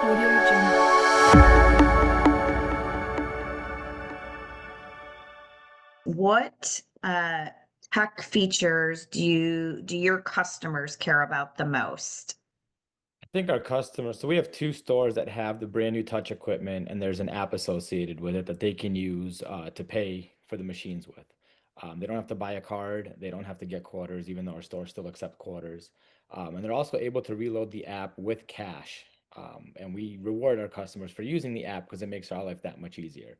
Audio Jungle. What tech features do your customers care about the most? I think our customers, so we have two stores that have the brand new touch equipment, and there's an app associated with it that they can use to pay for the machines with. They don't have to buy a card, they don't have to get quarters, even though our stores still accept quarters. And they're also able to reload the app with cash. And we reward our customers for using the app because it makes our life that much easier.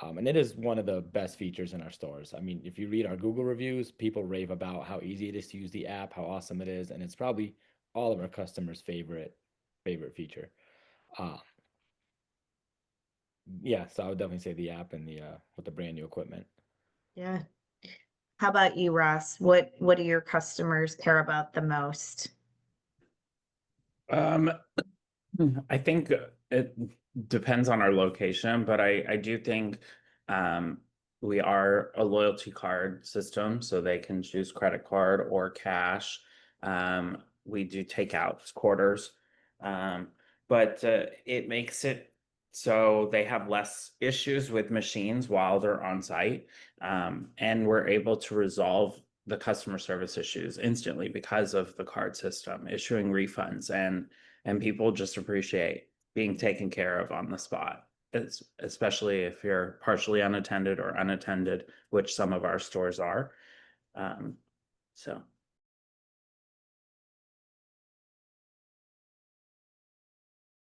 And it is one of the best features in our stores. I mean, if you read our Google reviews, people rave about how easy it is to use the app, how awesome it is, and it's probably all of our customers' favorite feature. Uh, yeah, so I would definitely say the app and the with the brand new equipment. Yeah. How about you, Ross? What do your customers care about the most? Um, I think it depends on our location, but I do think um, we are a loyalty card system, so they can choose credit card or cash. We do take out quarters, um, but it makes it so they have less issues with machines while they're on site, and we're able to resolve the customer service issues instantly because of the card system, issuing refunds and people just appreciate being taken care of on the spot. Especially if you're partially unattended or unattended, which some of our stores are. Um, so